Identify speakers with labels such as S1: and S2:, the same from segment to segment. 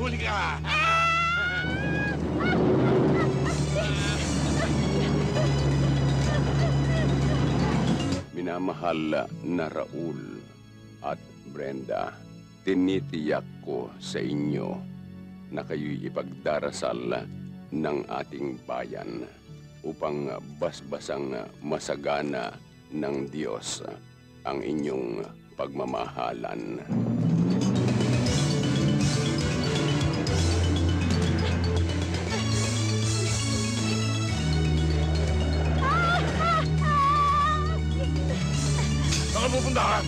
S1: Huli ka!
S2: Minamahal na Raul at Brenda, tinitiyak ko sa inyo na kayo'y ipagdarasal ng ating bayan upang basbasang masagana ng Diyos ang inyong pagmamahalan.
S1: Saan ka pupuntahan?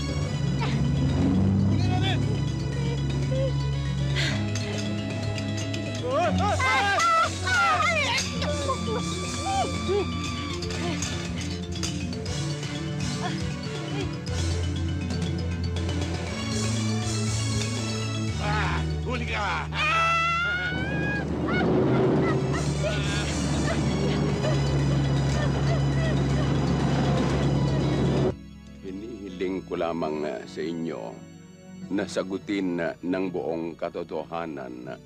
S1: Huli ka!
S2: Hinihiling ko lamang sa inyo na sagutin ng buong katotohanan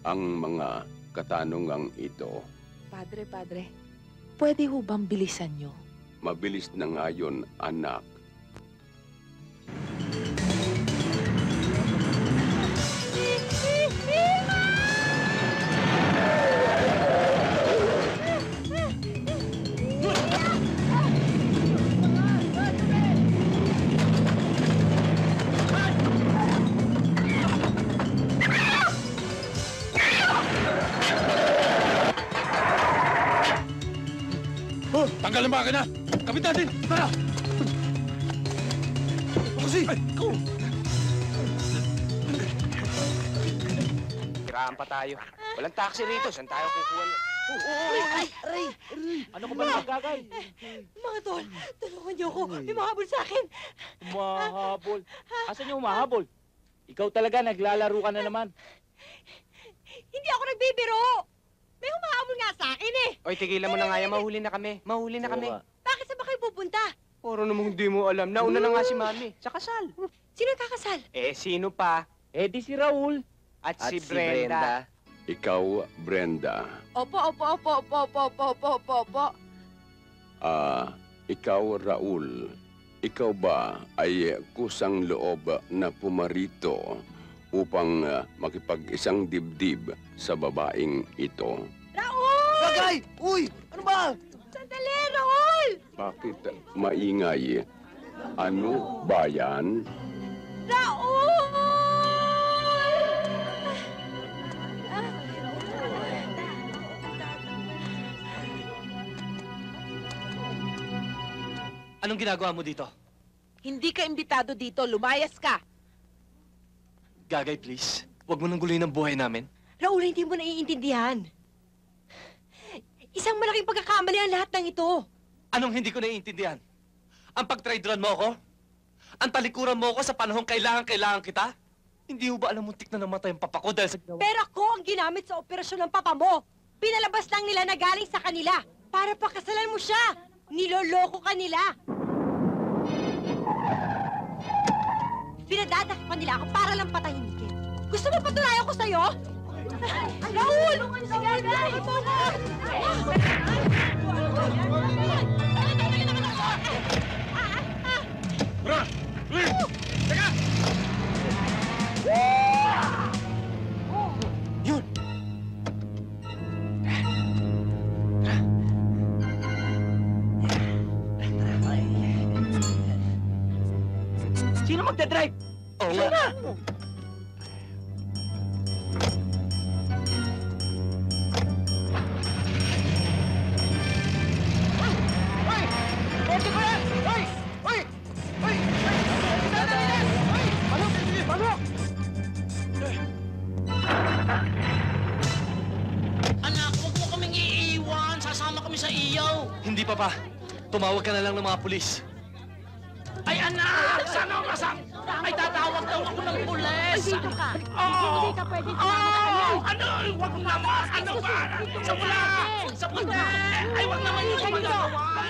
S2: ang mga katanungang ito.
S3: Padre, pwede ho bang bilisan nyo?
S2: Mabilis na ngayon, anak.
S1: Tanggal ang makina! Kapit natin! Tara! Kasi! Ikaw!
S4: Tiraan pa tayo. Walang taxi rito. Saan tayo kukuha?
S5: Aray!
S4: Ano ka ba nagagay?
S5: Mga tol, tulungan niyo ako. May mahabol sa akin.
S4: Humahabol. Asan yung humahabol? Ikaw talaga, naglalaro ka na naman.
S5: Hindi ako nagbibiro. May humahabol nga sa akin eh.
S4: Oy, tigilan mo na nga yan. Mahuli na kami. Mahuli na kami.
S5: Bakit saan ba kayo pupunta?
S4: Puro namang hindi mo alam. Nauna na nga si Mami. Sa kasal.
S5: Sino ang kakasal?
S4: Eh, sino pa? Eh, di si Raul. At si Brenda.
S2: Ikaw, Brenda.
S3: Opo.
S2: Ikaw, Raul. Ikaw ba ay kusang loob na pumarito upang makipag-isang dibdib sa babaeng ito?
S5: Raul!
S6: Bagay! Uy! Ano ba?
S5: Sandali, Raul!
S2: Bakit maingay? Ano ba yan?
S5: Raul!
S6: Anong ginagawa mo dito?
S3: Hindi ka imbitado dito. Lumayas ka.
S6: Gagay, please. Huwag mo nang guluhin ang buhay namin.
S5: Raul, hindi mo naiintindihan. Isang malaking pagkakamali ang lahat ng ito.
S6: Anong hindi ko naiintindihan? Ang pagtraidoran mo ako? Ang talikuran mo ako sa panahong kailangan kita? Hindi mo ba alam muntik na namatay ang papa ko dahil sa ginawa?
S5: Pero ako ang ginamit sa operasyon ng papa mo. Pinalabas lang nila na galing sa kanila para pakasalan mo siya. Niloloko ka nila. Pinadadakpan nila ako para lang patahimikin. Gusto mo patunayan ko sa'yo? Raul!
S1: Tara! Uy! Teka!
S6: Yun!
S4: Sino magdadrive?
S6: Oo nga.
S7: Anak, huwag mo kaming iiwan. Sasama kami sa iyaw.
S6: Hindi pa. Tumawag ka na lang ng mga pulis.
S7: Ay, anak! Sana masam... Ay, tatawag daw ako ng pulis!
S5: Dito ka.
S7: Oo!
S5: Hindi ka pwede sumama
S7: Oo!
S5: kami.
S7: Ano? Huwag naman! Ano ba? Sa pula! Sa puti! Ay, huwag naman yung magagawa!